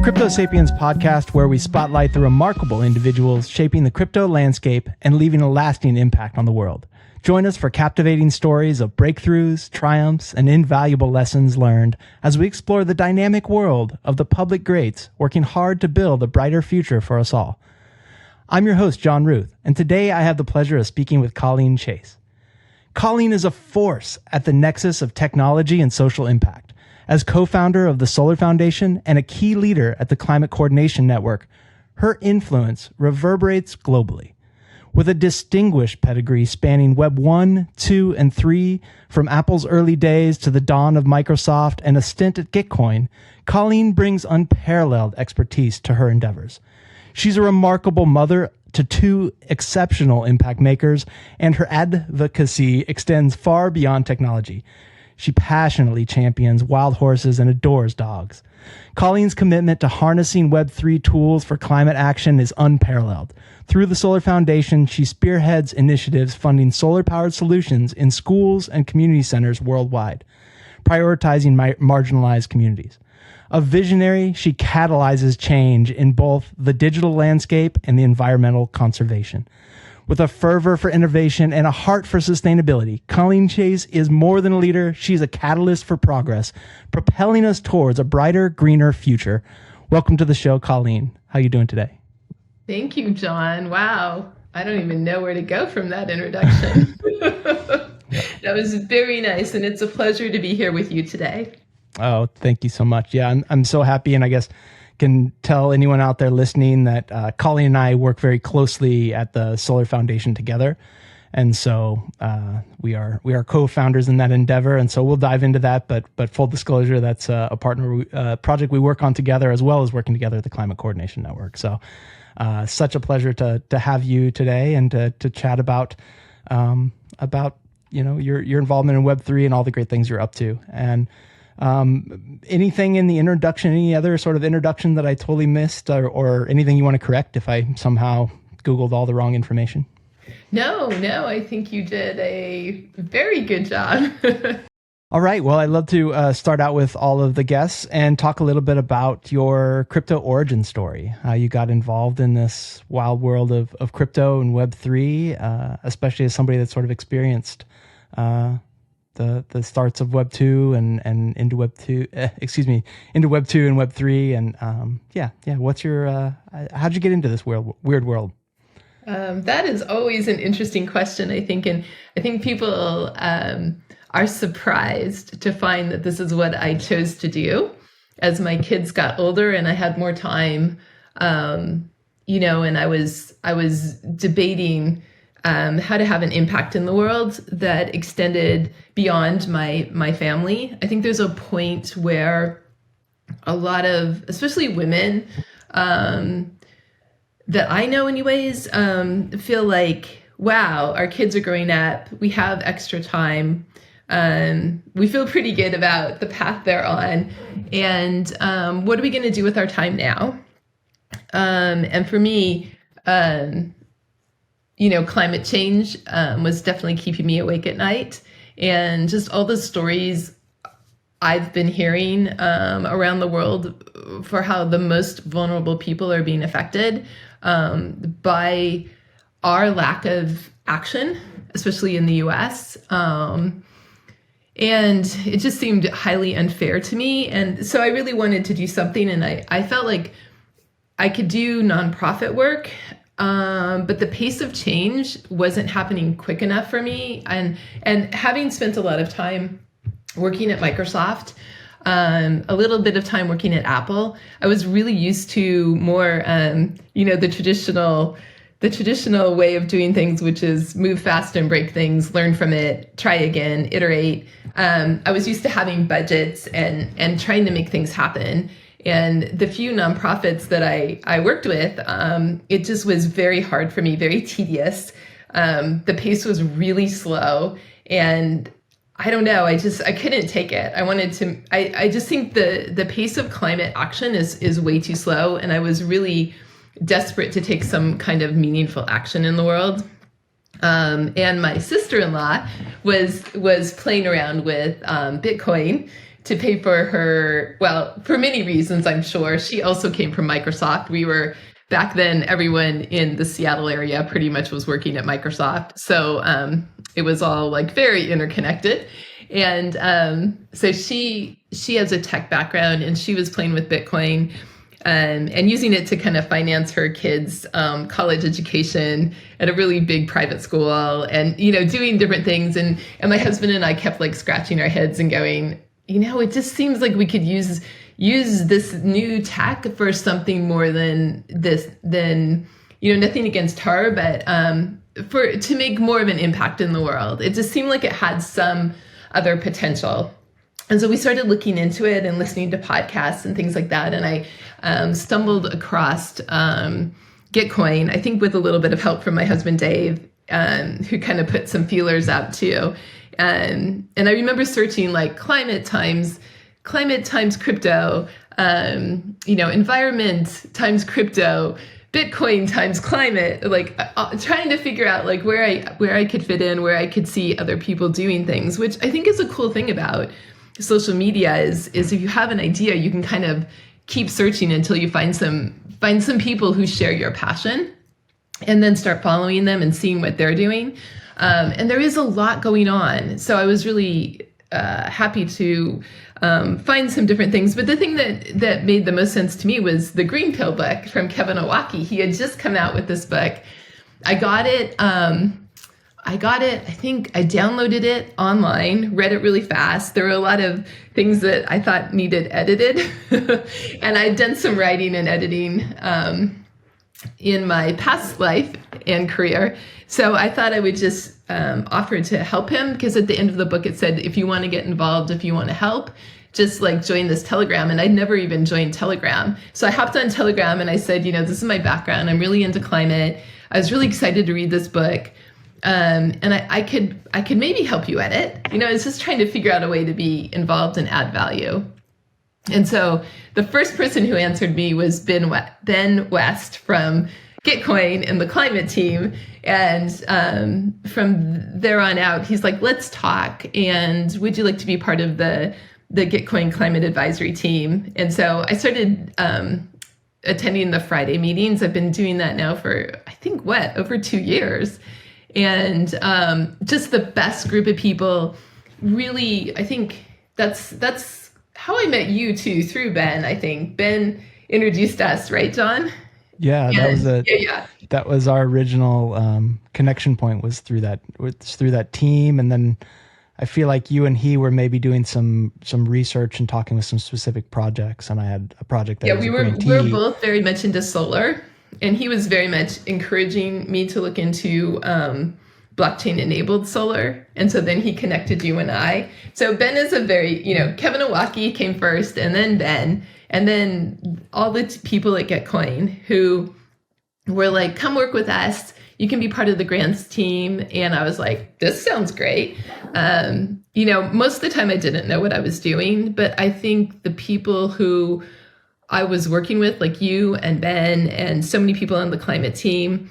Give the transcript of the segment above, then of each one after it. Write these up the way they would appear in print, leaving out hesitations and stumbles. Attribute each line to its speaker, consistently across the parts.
Speaker 1: Crypto Sapiens podcast, where we spotlight the remarkable individuals shaping the crypto landscape and leaving a lasting impact on the world. Join us for captivating stories of breakthroughs, triumphs, and invaluable lessons learned as we explore the dynamic world of the public greats working hard to build a brighter future for us all. I'm your host, Jon Ruth, and today I have the pleasure of speaking with Coleen Chase. Coleen is a force at the nexus of technology and social impact. As co-founder of the Solar Foundation and a key leader at the Climate Coordination Network, her influence reverberates globally. With a distinguished pedigree spanning Web 1, 2, and 3, from Apple's early days to the dawn of Microsoft and a stint at Gitcoin, Coleen brings unparalleled expertise to her endeavors. She's a remarkable mother to two exceptional impact makers, and her advocacy extends far beyond technology. She passionately champions wild horses and adores dogs. Coleen's commitment to harnessing Web3 tools for climate action is unparalleled. Through the Solar Foundation, she spearheads initiatives funding solar-powered solutions in schools and community centers worldwide, prioritizing marginalized communities. A visionary, she catalyzes change in both the digital landscape and the environmental conservation. With a fervor for innovation and a heart for sustainability, Coleen Chase is more than a leader. She's a catalyst for progress, propelling us towards a brighter, greener future. Welcome to the show, Coleen. How are you doing today?
Speaker 2: Thank you, John. Wow. I don't even know where to go from that introduction. That was very nice, and it's a pleasure to be here with you today.
Speaker 1: Oh, thank you so much. Yeah, I'm so happy, and I guess can tell anyone out there listening that Coleen and I work very closely at the Solar Foundation together. And so we are co-founders in that endeavor. And so we'll dive into that. But full disclosure, that's a project we work on together, as well as working together at the Climate Coordination Network. So such a pleasure to have you today and to chat about your involvement in Web3 and all the great things you're up to. And anything in the introduction, any other sort of introduction that I totally missed, or anything you want to correct if I somehow Googled all the wrong information?
Speaker 2: No, I think you did a very good job.
Speaker 1: All right. Well, I'd love to start out with all of the guests and talk a little bit about your crypto origin story, how you got involved in this wild world of crypto and Web3, especially as somebody that's sort of experienced the starts of Web 2 and into Web 2, into Web 2 and Web 3. And what's your, how'd you get into this weird world?
Speaker 2: That is always an interesting question, I think. And I think people are surprised to find that this is what I chose to do as my kids got older and I had more time, and I was debating how to have an impact in the world that extended beyond my family. I think there's a point where a lot of, especially women, that I know anyways, feel like, wow, our kids are growing up, we have extra time, we feel pretty good about the path they're on, and what are we going to do with our time now? And for me, climate change was definitely keeping me awake at night. And just all the stories I've been hearing around the world for how the most vulnerable people are being affected by our lack of action, especially in the US. And it just seemed highly unfair to me. And so I really wanted to do something. And I felt like I could do nonprofit work, but the pace of change wasn't happening quick enough for me. And having spent a lot of time working at Microsoft, a little bit of time working at Apple, I was really used to more, the traditional way of doing things, which is move fast and break things, learn from it, try again, iterate. I was used to having budgets and trying to make things happen. And the few nonprofits that I worked with, it just was very hard for me, very tedious. The pace was really slow, and I don't know, I couldn't take it. I just think the pace of climate action is way too slow, and I was really desperate to take some kind of meaningful action in the world. And my sister-in-law was playing around with Bitcoin, to pay for her, well, for many reasons, I'm sure. She also came from Microsoft. We were, back then, everyone in the Seattle area pretty much was working at Microsoft. So it was all like very interconnected. And so she has a tech background, and she was playing with Bitcoin and using it to kind of finance her kids' college education at a really big private school, and, you know, doing different things. And my husband and I kept like scratching our heads and going, you know, it just seems like we could use this new tech for something more than you know, nothing against her, but to make more of an impact in the world. It just seemed like it had some other potential. And so we started looking into it and listening to podcasts and things like that. And I stumbled across Gitcoin, I think with a little bit of help from my husband, Dave, who kind of put some feelers out too. And I remember searching like climate times crypto, you know, environment times crypto, Bitcoin times climate, like trying to figure out like where I could fit in, where I could see other people doing things, which I think is a cool thing about social media is if you have an idea, you can kind of keep searching until you find some people who share your passion, and then start following them and seeing what they're doing. And there is a lot going on. So I was really happy to find some different things. But the thing that made the most sense to me was the Green Pill book from Kevin Owocki. He had just come out with this book. I got it. I think I downloaded it online, read it really fast. There were a lot of things that I thought needed edited. And I'd done some writing and editing in my past life and career. So I thought I would just offer to help him, because at the end of the book, it said, if you want to get involved, if you want to help, just like join this Telegram. And I'd never even joined Telegram. So I hopped on Telegram and I said, you know, this is my background. I'm really into climate. I was really excited to read this book. And I could maybe help you edit. You know, I was just trying to figure out a way to be involved and add value. And so the first person who answered me was Ben West from Gitcoin and the climate team. And from there on out, he's like, let's talk. And would you like to be part of the Gitcoin climate advisory team? And so I started attending the Friday meetings. I've been doing that now for, I think, over 2 years. And just the best group of people. Really, I think that's how I met you too, through Ben. I think Ben introduced us, right, Jon?
Speaker 1: Yeah, that was our original connection point, was through that team. And then I feel like you and he were maybe doing some research and talking with some specific projects. And I had a project that
Speaker 2: we were both very much into solar. And he was very much encouraging me to look into blockchain-enabled solar. And so then he connected you and I. So Ben is a very, you know, Kevin Owocki came first, and then Ben, and then all the people at Gitcoin who were like, come work with us. You can be part of the grants team. And I was like, this sounds great. You know, most of the time I didn't know what I was doing, but I think the people who I was working with, like you and Ben and so many people on the climate team,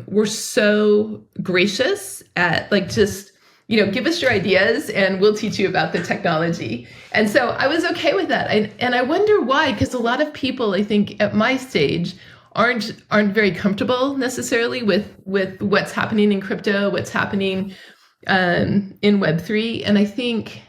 Speaker 2: were so gracious at like, just, you know, give us your ideas and we'll teach you about the technology. And so I was okay with that. And I wonder why, because a lot of people, I think at my stage, aren't very comfortable necessarily with what's happening in crypto, what's happening in Web3. And I think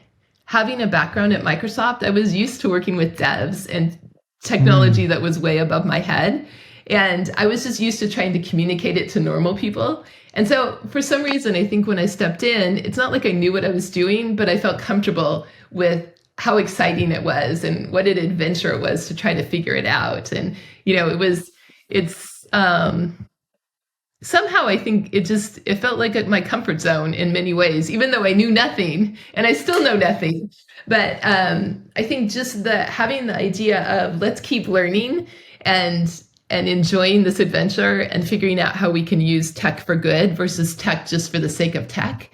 Speaker 2: having a background at Microsoft, I was used to working with devs and technology that was way above my head. And I was just used to trying to communicate it to normal people. And so for some reason, I think when I stepped in, it's not like I knew what I was doing, but I felt comfortable with how exciting it was and what an adventure it was to try to figure it out. And, you know, it's somehow I think it felt like my comfort zone in many ways, even though I knew nothing, and I still know nothing. But I think just having the idea of let's keep learning and enjoying this adventure and figuring out how we can use tech for good versus tech just for the sake of tech,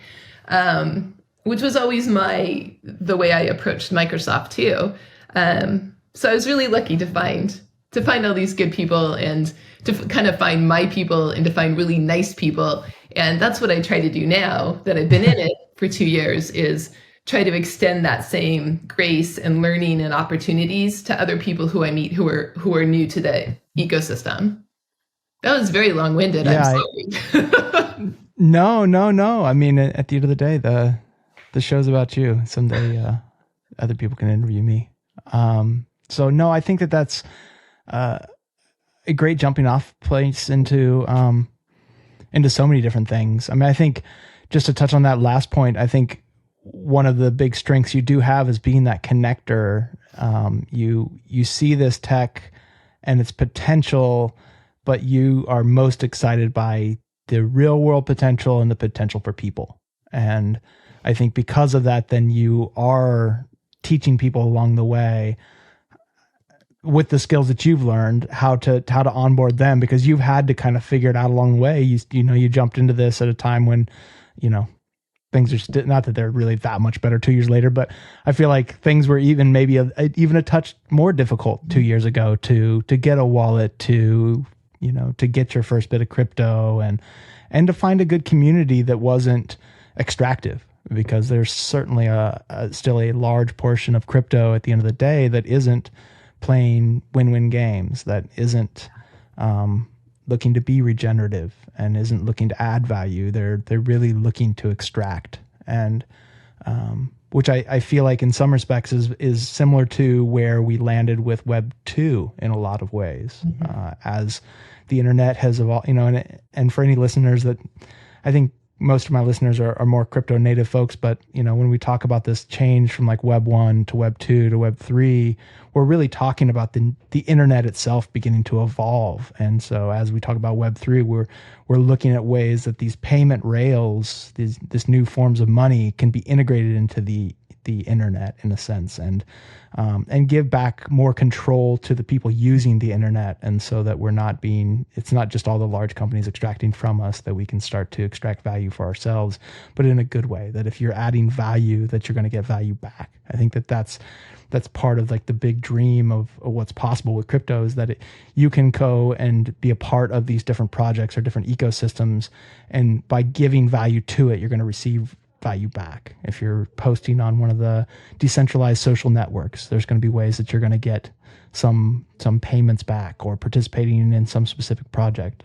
Speaker 2: which was always the way I approached Microsoft too. So I was really lucky to find all these good people and to kind of find my people and to find really nice people. And that's what I try to do now that I've been in it for 2 years, is try to extend that same grace and learning and opportunities to other people who I meet who are new to the ecosystem. That was very long-winded.
Speaker 1: Yeah,
Speaker 2: I'm sorry.
Speaker 1: No. I mean, at the end of the day, the show's about you. Someday other people can interview me. So no, I think that's a great jumping off place into so many different things. I mean, I think just to touch on that last point, I think one of the big strengths you do have is being that connector. You see this tech and its potential, but you are most excited by the real world potential and the potential for people. And I think because of that, then you are teaching people along the way with the skills that you've learned how to onboard them, because you've had to kind of figure it out along the way. You jumped into this at a time when, things are not that they're really that much better 2 years later, but I feel like things were even maybe even a touch more difficult 2 years ago to get a wallet, to get your first bit of crypto and to find a good community that wasn't extractive, because there's certainly still a large portion of crypto at the end of the day that isn't playing win-win games, that isn't looking to be regenerative and isn't looking to add value. They're really looking to extract, and which I feel like in some respects is similar to where we landed with Web 2 in a lot of ways. As the internet has evolved, and for any listeners that, I think most of my listeners are more crypto native folks, but when we talk about this change from like Web 1 to Web 2 to Web 3, we're really talking about the internet itself beginning to evolve. And so as we talk about Web 3, we're looking at ways that these payment rails, this new forms of money, can be integrated into the internet in a sense, and give back more control to the people using the internet. And so that it's not just all the large companies extracting from us, that we can start to extract value for ourselves, but in a good way, that if you're adding value, that you're going to get value back. I think that's part of like the big dream of what's possible with crypto, is that you can go and be a part of these different projects or different ecosystems. And by giving value to it, you're going to receive value back. If you're posting on one of the decentralized social networks, there's going to be ways that you're going to get some payments back, or participating in some specific project.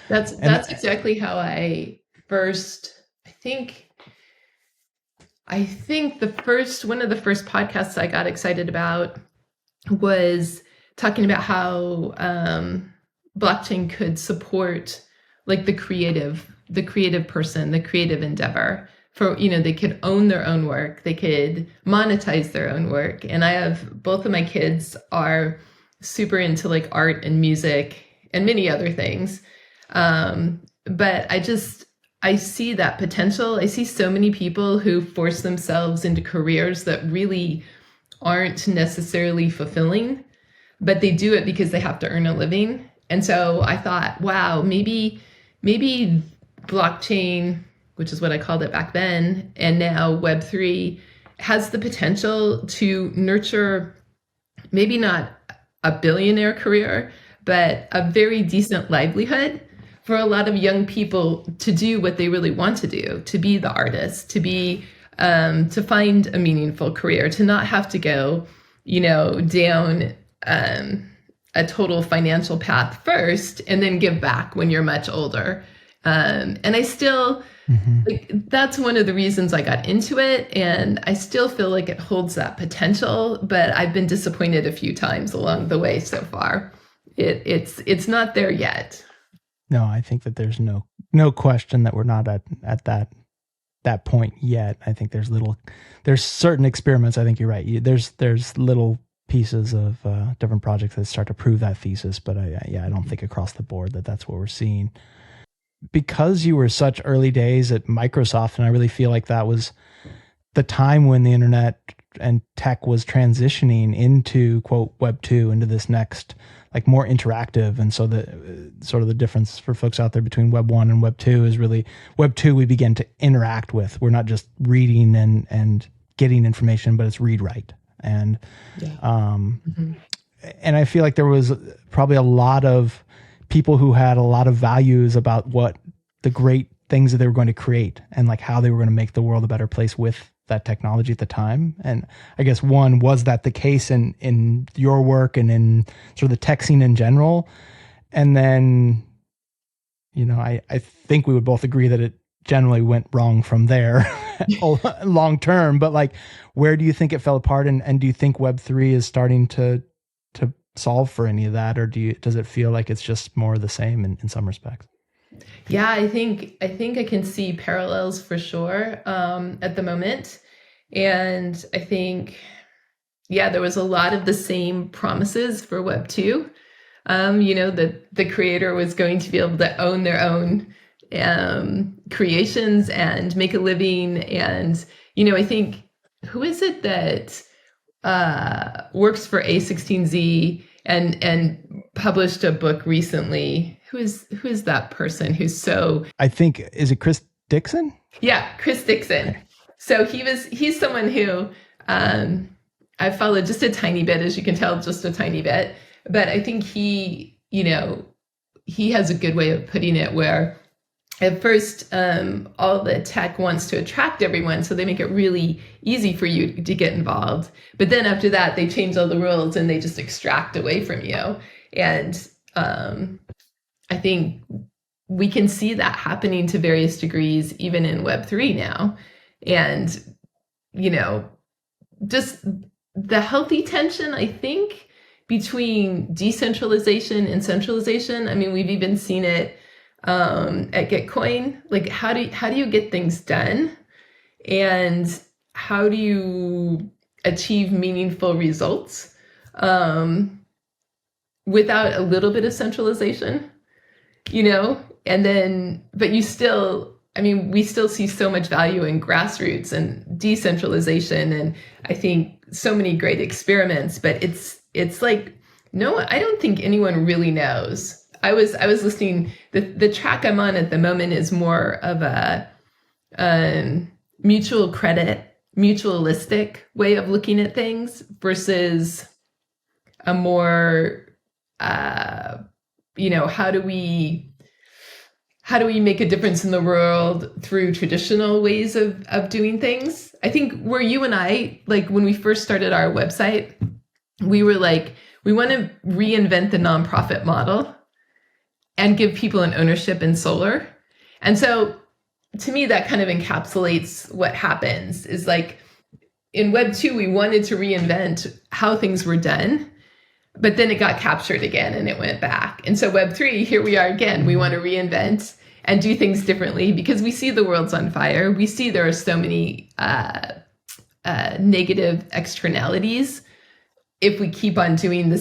Speaker 2: That's exactly how I first, I think one of the first podcasts I got excited about was talking about how blockchain could support like the creative person, the creative endeavor. For, they could own their own work, they could monetize their own work. And I have, both of my kids are super into like art and music and many other things. But I see that potential. I see so many people who force themselves into careers that really aren't necessarily fulfilling, but they do it because they have to earn a living. And so I thought, wow, maybe blockchain, which is what I called it back then, and now Web3, has the potential to nurture maybe not a billionaire career, but a very decent livelihood for a lot of young people to do what they really want to do, to be the artist, to find a meaningful career, to not have to go, down a total financial path first and then give back when you're much older. And I still, that's one of the reasons I got into it. And I still feel like it holds that potential, but I've been disappointed a few times along the way so far. It's not there yet.
Speaker 1: No, I think that there's no question that we're not at that point yet. I think there's certain experiments. I think you're right. There's little pieces of different projects that start to prove that thesis, but I don't think across the board that's what we're seeing. Because you were such early days at Microsoft, and I really feel like that was the time when the internet and tech was transitioning into quote Web 2, into this next like more interactive. And so the sort of the difference for folks out there between Web 1 and Web 2 is really Web 2 we begin to interact with. We're not just reading and getting information, but it's read write. And and I feel like there was probably a lot of people who had a lot of values about what the great things that they were going to create and like how they were going to make the world a better place with that technology at the time? And I guess one, was that the case in your work and in sort of the tech scene in general? And then, I think we would both agree that it generally went wrong from there long term, but like, where do you think it fell apart? And do you think Web3 is starting to solve for any of that? Or does it feel like it's just more of the same in some respects?
Speaker 2: Yeah, I think I can see parallels for sure at the moment. And I think, there was a lot of the same promises for Web 2. That the creator was going to be able to own their own creations and make a living. And, I think, who is it that works for A16Z and published a book recently? Who is that person who's so...
Speaker 1: I think, is it Chris Dixon?
Speaker 2: Yeah, Chris Dixon. Okay. So he's someone who I've followed just a tiny bit, as you can tell, just a tiny bit. But I think he has a good way of putting it where at first all the tech wants to attract everyone, so they make it really easy for you to get involved. But then after that, they change all the rules and they just extract away from you. And I think we can see that happening to various degrees, even in Web3 now. And, just the healthy tension, I think, between decentralization and centralization. I mean, we've even seen it at Gitcoin. Like, how do you get things done? And how do you achieve meaningful results without a little bit of centralization? And then, but we still see so much value in grassroots and decentralization. And I think so many great experiments, but it's like, no, I don't think anyone really knows. I was listening, the track I'm on at the moment is more of a mutual credit, mutualistic way of looking at things versus a more, how do we make a difference in the world through traditional ways of doing things? I think where you and I, like when we first started our website, we were like, we want to reinvent the nonprofit model and give people an ownership in solar. And so to me, that kind of encapsulates what happens is like in Web 2, we wanted to reinvent how things were done, but then it got captured again and it went back. And so Web 3, here we are again, we want to reinvent and do things differently because we see the world's on fire. We see there are so many negative externalities if we keep on doing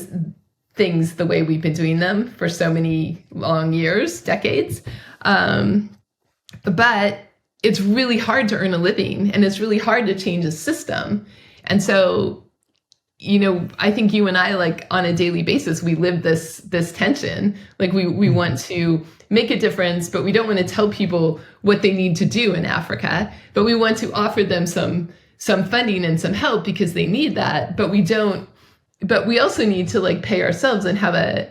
Speaker 2: things the way we've been doing them for so many long years, decades. But it's really hard to earn a living and it's really hard to change a system. And so, I think you and I, like on a daily basis, we live this tension. Like we want to make a difference, but we don't want to tell people what they need to do in Africa, but we want to offer them some funding and some help because they need that. But we also need to like pay ourselves and have a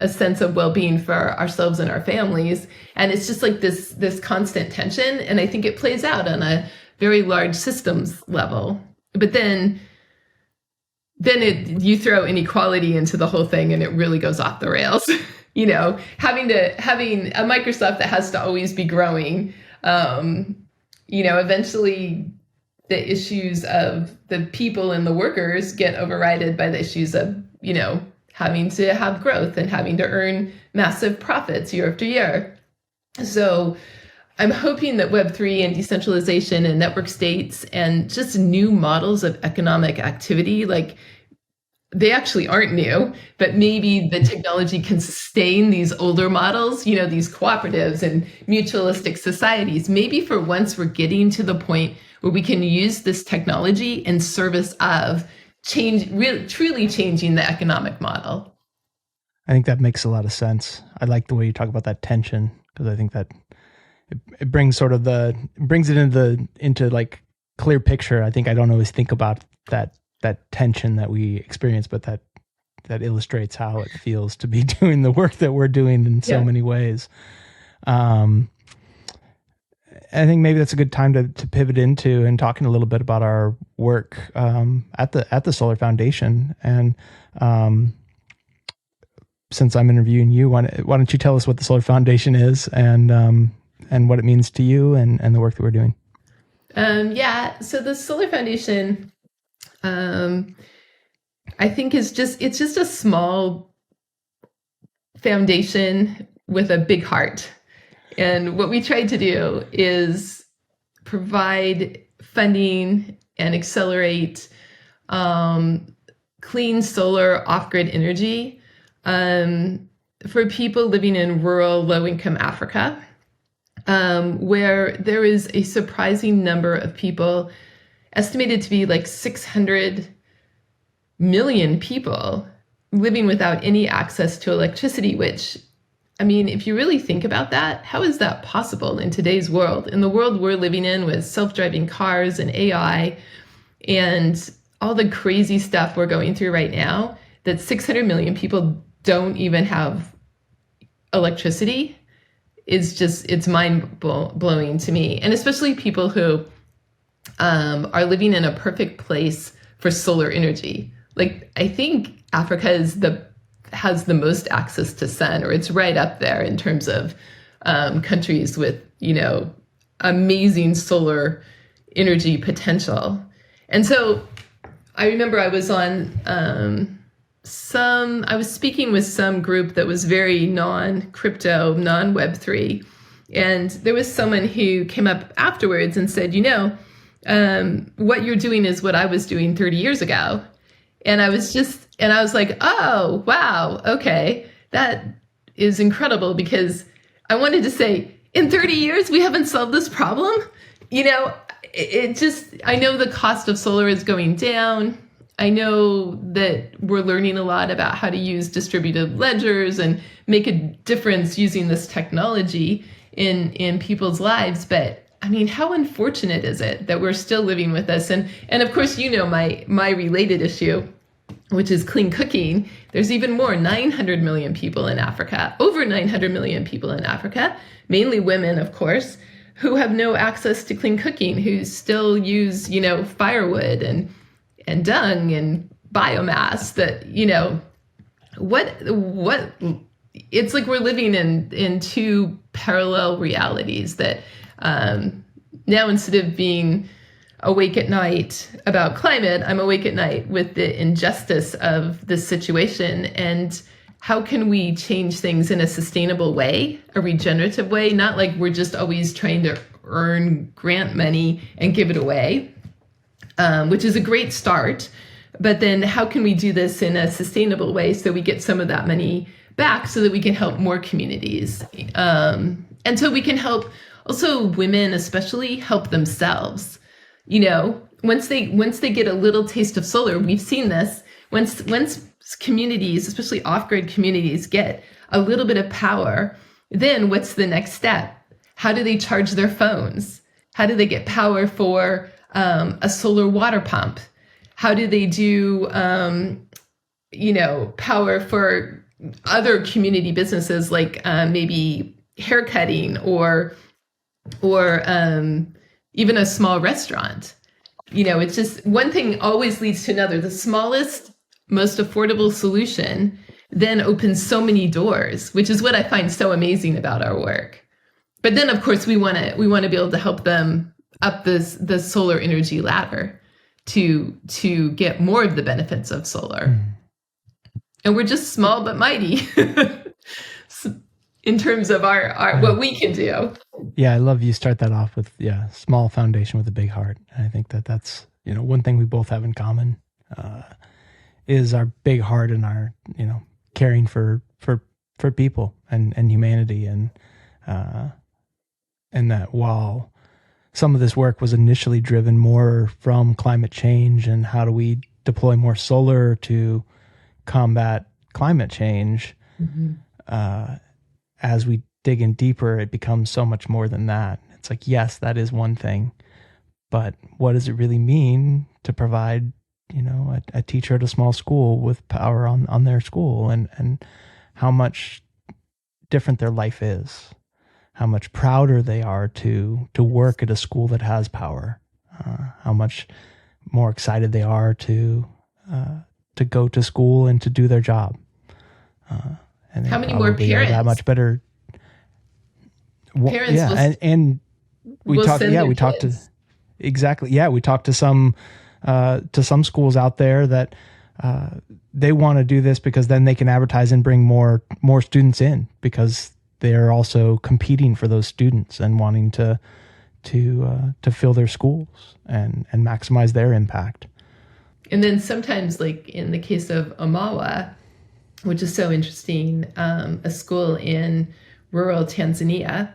Speaker 2: sense of well-being for ourselves and our families. And it's just like this constant tension. And I think it plays out on a very large systems level. But then you throw inequality into the whole thing and it really goes off the rails. Having a Microsoft that has to always be growing, eventually the issues of the people and the workers get overridden by the issues of, having to have growth and having to earn massive profits year after year. So I'm hoping that Web3 and decentralization and network states and just new models of economic activity, like they actually aren't new, but maybe the technology can sustain these older models, these cooperatives and mutualistic societies. Maybe for once we're getting to the point where we can use this technology in service of truly changing the economic model.
Speaker 1: I think that makes a lot of sense. I like the way you talk about that tension because I think that it brings it into like clear picture. I think I don't always think about that tension that we experience, but that illustrates how it feels to be doing the work that we're doing in so many ways. I think maybe that's a good time to pivot into and talking a little bit about our work at the Solar Foundation. And since I'm interviewing you, why don't you tell us what the Solar Foundation is and what it means to you and the work that we're doing?
Speaker 2: So the Solar Foundation, I think it's just a small foundation with a big heart. And what we tried to do is provide funding and accelerate clean solar off-grid energy for people living in rural, low-income Africa, where there is a surprising number of people, estimated to be like 600 million people, living without any access to electricity, which, I mean, if you really think about that, how is that possible in today's world? In the world we're living in with self-driving cars and AI and all the crazy stuff we're going through right now, that 600 million people don't even have electricity is just, it's mind-blowing to me. And especially people who are living in a perfect place for solar energy. Like, I think Africa has the most access to sun, or it's right up there in terms of countries with, amazing solar energy potential. And so I remember I was on I was speaking with some group that was very non-crypto, non-Web3. And there was someone who came up afterwards and said, what you're doing is what I was doing 30 years ago. And I was like, oh, wow, okay, that is incredible, because I wanted to say, in 30 years, we haven't solved this problem. I know the cost of solar is going down. I know that we're learning a lot about how to use distributed ledgers and make a difference using this technology in people's lives. But I mean, how unfortunate is it that we're still living with this? And of course, my related issue, which is clean cooking. There's even more, 900 million people in Africa, over 900 million people in Africa, mainly women, of course, who have no access to clean cooking, who still use, firewood and dung and biomass. That, what it's like we're living in two parallel realities that now, instead of being awake at night about climate, I'm awake at night with the injustice of this situation. And how can we change things in a sustainable way, a regenerative way, not like we're just always trying to earn grant money and give it away, which is a great start. But then how can we do this in a sustainable way so we get some of that money back so that we can help more communities? And so we can help also women, especially, help themselves. Once they get a little taste of solar, we've seen this, once communities, especially off-grid communities, get a little bit of power, then what's the next step? How do they charge their phones? How do they get power for a solar water pump? How do they do, power for other community businesses, like maybe haircutting or even a small restaurant? It's just one thing always leads to another. The smallest, most affordable solution then opens so many doors, which is what I find so amazing about our work. But then, of course, we want to be able to help them up the solar energy ladder to get more of the benefits of solar. And we're just small but mighty in terms of our what we can do.
Speaker 1: Yeah, I love you start that off with small foundation with a big heart. And I think that's one thing we both have in common is our big heart and our caring for people and humanity, and that while some of this work was initially driven more from climate change and how do we deploy more solar to combat climate change, as we dig in deeper, it becomes so much more than that. It's like, yes, that is one thing, but what does it really mean to provide, a teacher at a small school with power on their school, and how much different their life is? how much prouder they are to work at a school that has power, how much more excited they are to go to school and to do their job. And
Speaker 2: how many more
Speaker 1: parents are that much better.
Speaker 2: Parents
Speaker 1: and we talked. Yeah, we talked to exactly. Yeah, we talked to some schools out there that they want to do this because then they can advertise and bring more students in, because they're also competing for those students and wanting to fill their schools and maximize their impact.
Speaker 2: And then sometimes, like in the case of Omawa, which is so interesting, a school in rural Tanzania,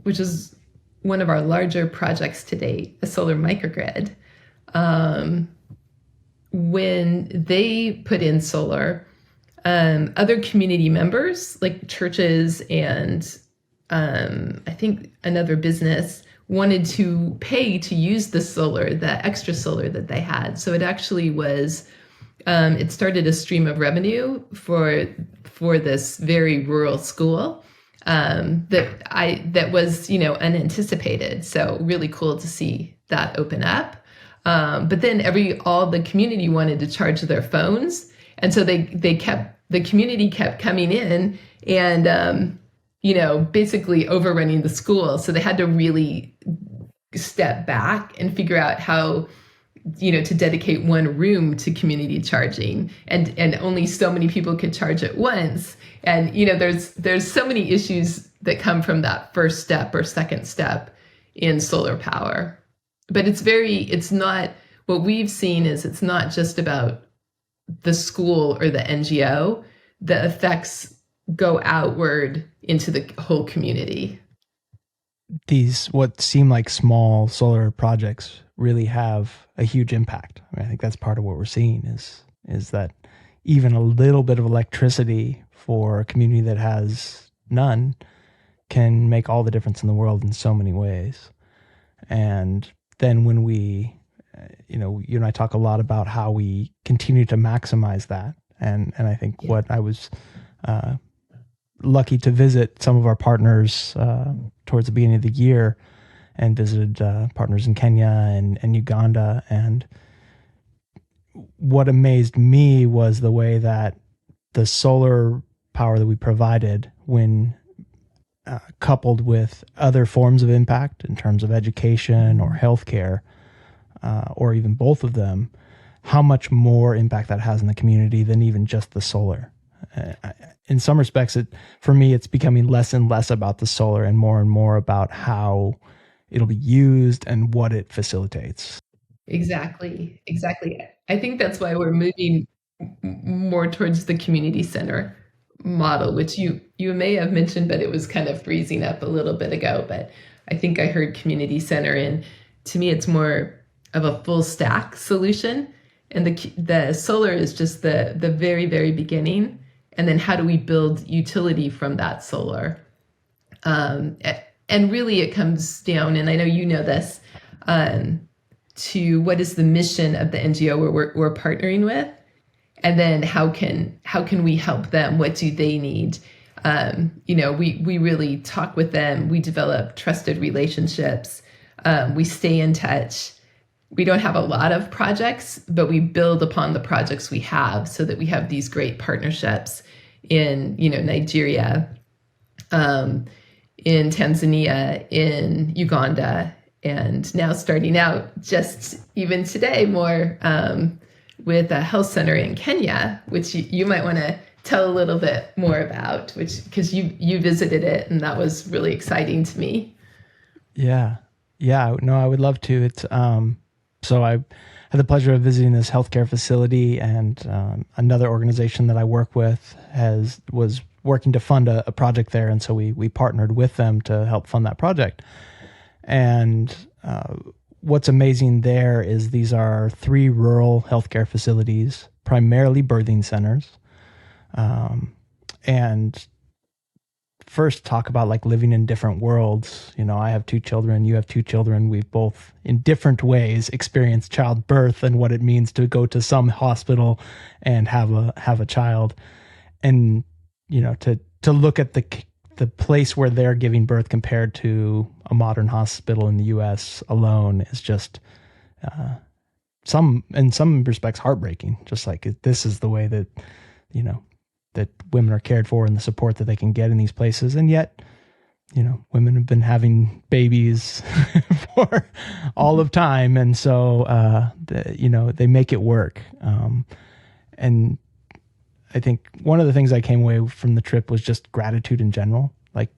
Speaker 2: which is one of our larger projects to date, a solar microgrid. When they put in solar, other community members, like churches and I think another business, wanted to pay to use the solar, the extra solar that they had. So it actually was, it started a stream of revenue for this very rural school that was, unanticipated. So really cool to see that open up. But then all the community wanted to charge their phones, and so the community kept coming in and basically overrunning the school. So they had to really step back and figure out how to dedicate one room to community charging, and only so many people could charge at once. And there's so many issues that come from that first step or second step in solar power. But it's not, what we've seen is it's not just about the school or the NGO. The effects go outward into the whole community.
Speaker 1: These, what seem like small solar projects, really have a huge impact. I think that's part of what we're seeing is that even a little bit of electricity for a community that has none can make all the difference in the world in so many ways. And then when we, you and I talk a lot about how we continue to maximize that. And I think what I was lucky to visit some of our partners towards the beginning of the year, and visited partners in Kenya and Uganda. And what amazed me was the way that the solar power that we provided, when coupled with other forms of impact in terms of education or healthcare, or even both of them, how much more impact that has in the community than even just the solar. In some respects, for me, it's becoming less and less about the solar and more about how it'll be used and what it facilitates.
Speaker 2: Exactly. I think that's why we're moving more towards the community center model, which you may have mentioned, but it was kind of freezing up a little bit ago. But I think I heard community center, and to me, it's more of a full stack solution. And the solar is just the very, very beginning. And then how do we build utility from that solar? And really it comes down, and I know you know this, to what is the mission of the NGO we're partnering with, and then how can we help them? What do they need? We really talk with them. We develop trusted relationships. We stay in touch. We don't have a lot of projects, but we build upon the projects we have, so that we have these great partnerships in Nigeria, in Tanzania, in Uganda, and now starting out just even today more with a health center in Kenya, which you might want to tell a little bit more about, because you visited it, and that was really exciting to me.
Speaker 1: Yeah, no, I would love to. It's so I had the pleasure of visiting this healthcare facility, and another organization that I work with was working to fund a project there, and so we partnered with them to help fund that project. And what's amazing there is these are 3 rural healthcare facilities, primarily birthing centers. And first, talk about like living in different worlds. I have 2 children, you have 2 children. We've both, in different ways, experienced childbirth and what it means to go to some hospital and have a child. And to look at the place where they're giving birth compared to a modern hospital in the US alone is just in some respects heartbreaking. Just like this is the way that, you know, that women are cared for and the support that they can get in these places. And yet, you know, women have been having babies for all of time. And so, you know, they make it work. And I think one of the things I came away from the trip was just gratitude in general. Like,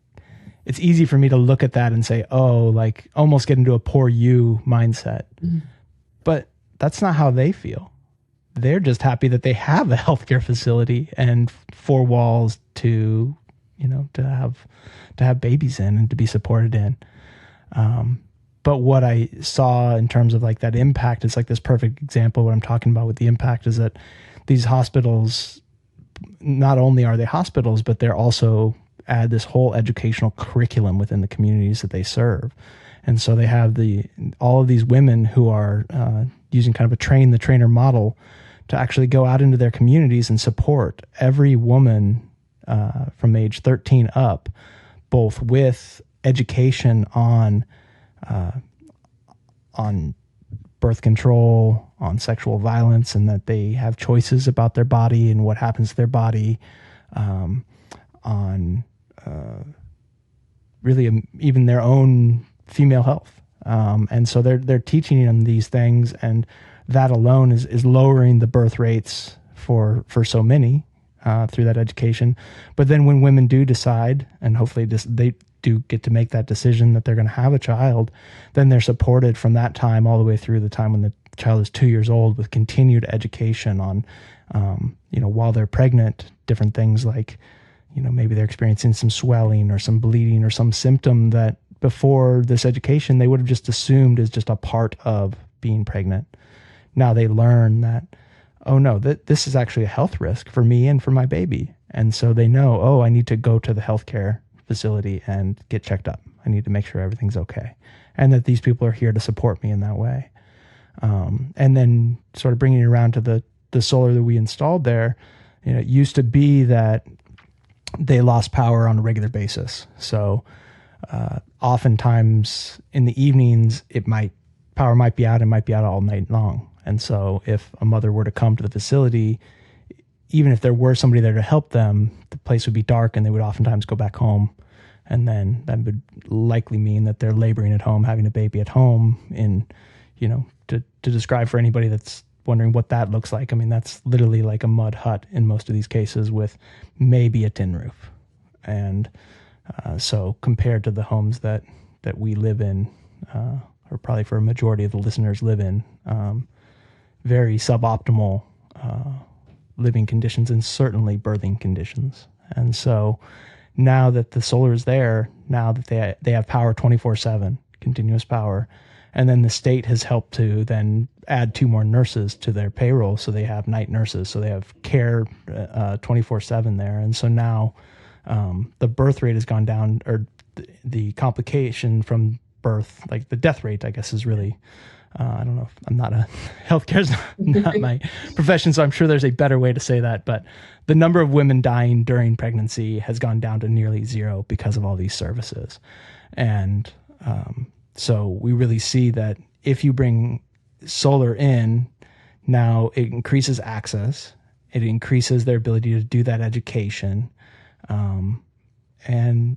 Speaker 1: it's easy for me to look at that and say, oh, like almost get into a poor you mindset. Mm-hmm. But that's not how they feel. They're just happy that they have a healthcare facility and four walls to, you know, to have babies in and to be supported in. But what I saw in terms of like that impact is like this perfect example. What I'm talking about with the impact is that these hospitals, not only are they hospitals, but they're also add this whole educational curriculum within the communities that they serve. And so they have all of these women who are using kind of a train the trainer model to actually go out into their communities and support every woman from age 13 up, both with education on birth control, on sexual violence, and that they have choices about their body and what happens to their body, on really even their own female health. And so they're teaching them these things, and that alone is lowering the birth rates for so many through that education. But then when women do decide, and hopefully they do get to make that decision that they're going to have a child, then they're supported from that time all the way through the time when the child is 2 years old with continued education on, you know, while they're pregnant, different things like, you know, maybe they're experiencing some swelling or some bleeding or some symptom that before this education they would have just assumed is just a part of being pregnant. Now they learn that, oh no, this is actually a health risk for me and for my baby. And so they know, oh, I need to go to the healthcare facility and get checked up. I need to make sure everything's okay. And that these people are here to support me in that way. And then sort of bringing it around to the solar that we installed there, you know, it used to be that they lost power on a regular basis. So oftentimes in the evenings, power might be out and might be out all night long. And so if a mother were to come to the facility, even if there were somebody there to help them, the place would be dark and they would oftentimes go back home. And then that would likely mean that they're laboring at home, having a baby at home. In, you know, to describe for anybody that's wondering what that looks like, I mean, that's literally like a mud hut in most of these cases with maybe a tin roof. And so compared to the homes that we live in, or probably for a majority of the listeners live in, very suboptimal living conditions and certainly birthing conditions. And so now that the solar is there, now that they have power 24/7, continuous power, and then the state has helped to then add 2 more nurses to their payroll, so they have night nurses, so they have care 24/7 there. And so now the birth rate has gone down, or the complication from birth, like the death rate, I guess, is really, I don't know, I'm not healthcare's not my profession, so I'm sure there's a better way to say that, but the number of women dying during pregnancy has gone down to nearly 0 because of all these services. And so we really see that if you bring solar in, now it increases access, it increases their ability to do that education, and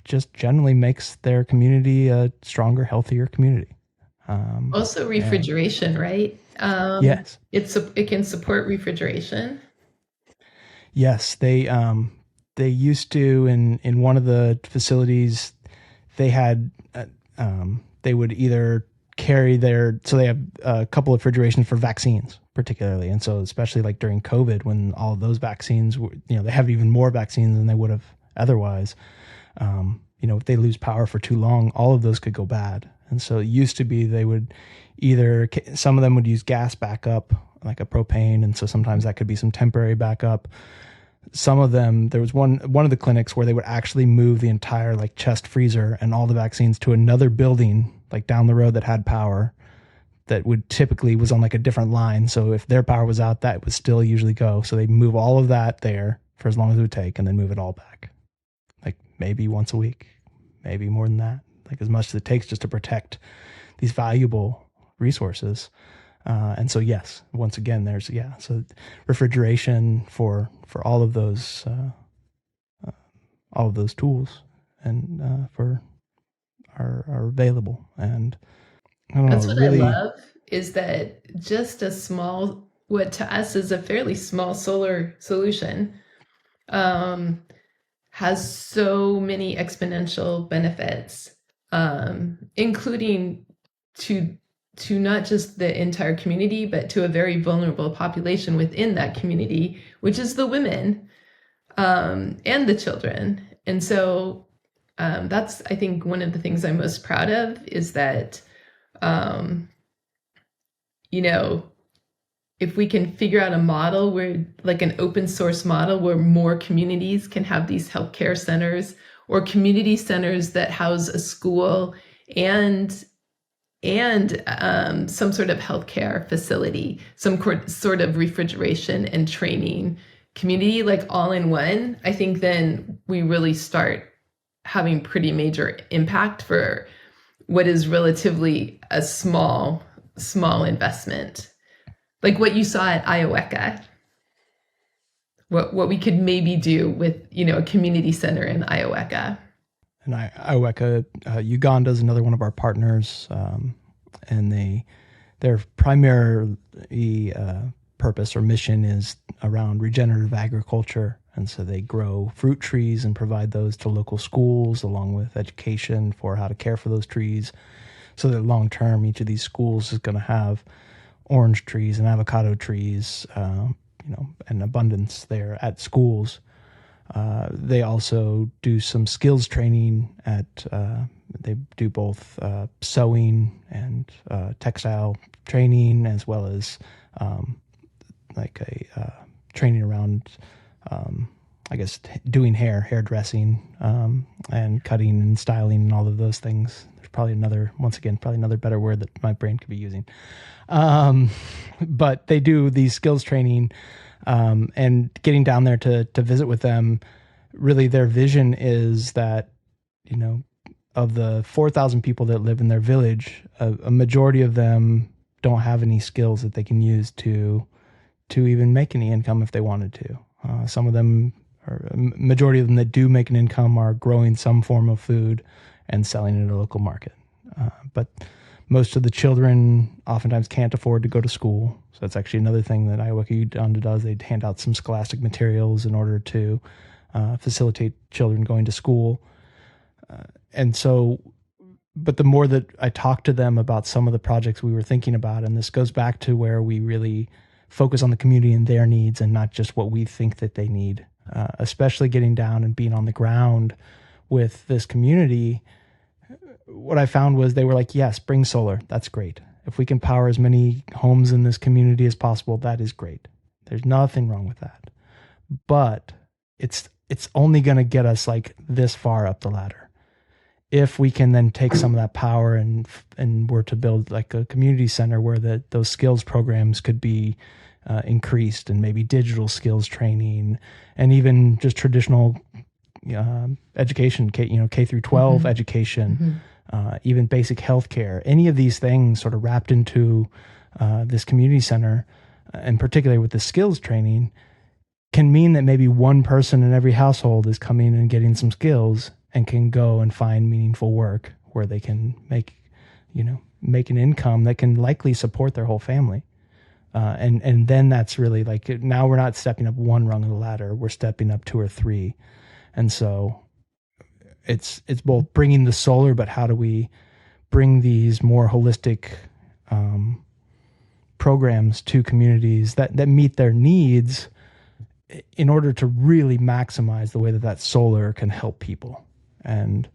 Speaker 1: just generally makes their community a stronger, healthier community.
Speaker 2: Also refrigeration, right?
Speaker 1: Yes.
Speaker 2: It can support refrigeration.
Speaker 1: Yes, they used to in one of the facilities, they had they would either carry so they have a couple of refrigerations for vaccines particularly, and so especially like during COVID when all of those vaccines were, you know, they have even more vaccines than they would have otherwise. You know, if they lose power for too long, all of those could go bad. And so it used to be they would some of them would use gas backup, like a propane, and so sometimes that could be some temporary backup. Some of them, there was one of the clinics where they would actually move the entire like chest freezer and all the vaccines to another building like down the road that had power, that would typically was on like a different line. So if their power was out, that would still usually go. So they move all of that there for as long as it would take and then move it all back. maybe once a week, maybe more than that, like as much as it takes just to protect these valuable resources. And so, yes, once again, there's, so refrigeration for all of those tools and are available. And I don't
Speaker 2: That's
Speaker 1: know,
Speaker 2: what
Speaker 1: really,
Speaker 2: I love is that just a small, what to us is a fairly small solar solution, has so many exponential benefits, including to not just the entire community, but to a very vulnerable population within that community, which is the women, and the children. And so that's, I think, one of the things I'm most proud of is that, you know, if we can figure out a model where, like an open source model where more communities can have these healthcare centers or community centers that house a school and some sort of healthcare facility, some sort of refrigeration and training community, like all in one, I think then we really start having pretty major impact for what is relatively a small investment. Like what you saw at Iowa, what we could maybe do with, a community center in Iowa.
Speaker 1: And Iowa, Uganda is another one of our partners, and their primary purpose or mission is around regenerative agriculture. And so they grow fruit trees and provide those to local schools, along with education for how to care for those trees, so that long term, each of these schools is going to have orange trees and avocado trees, an abundance there at schools. They also do some skills training they do both sewing and textile training, as well as training around, doing hairdressing, and cutting and styling and all of those things. There's probably another better word that my brain could be using. But they do these skills training, and getting down there to visit with them. Really, their vision is that, of the 4,000 people that live in their village, a majority of them don't have any skills that they can use to even make any income if they wanted to. Some of them, or a majority of them that do make an income, are growing some form of food and selling it at a local market. But most of the children oftentimes can't afford to go to school. So that's actually another thing that Uganda does. They hand out some scholastic materials in order to facilitate children going to school. But the more that I talked to them about some of the projects we were thinking about, and this goes back to where we really focus on the community and their needs and not just what we think that they need, especially getting down and being on the ground with this community. What I found was they were like, yes, bring solar. That's great. If we can power as many homes in this community as possible, that is great. There's nothing wrong with that. But it's only going to get us like this far up the ladder. If we can then take some of that power and were to build like a community center where those skills programs could be increased, and maybe digital skills training, and even just traditional education, K through 12 mm-hmm. education, even basic healthcare, any of these things sort of wrapped into this community center, and particularly with the skills training, can mean that maybe one person in every household is coming and getting some skills and can go and find meaningful work where they can make an income that can likely support their whole family. And then that's really like, now we're not stepping up one rung of the ladder, we're stepping up 2 or 3. And so it's both bringing the solar, but how do we bring these more holistic programs to communities that meet their needs in order to really maximize the way that solar can help people. And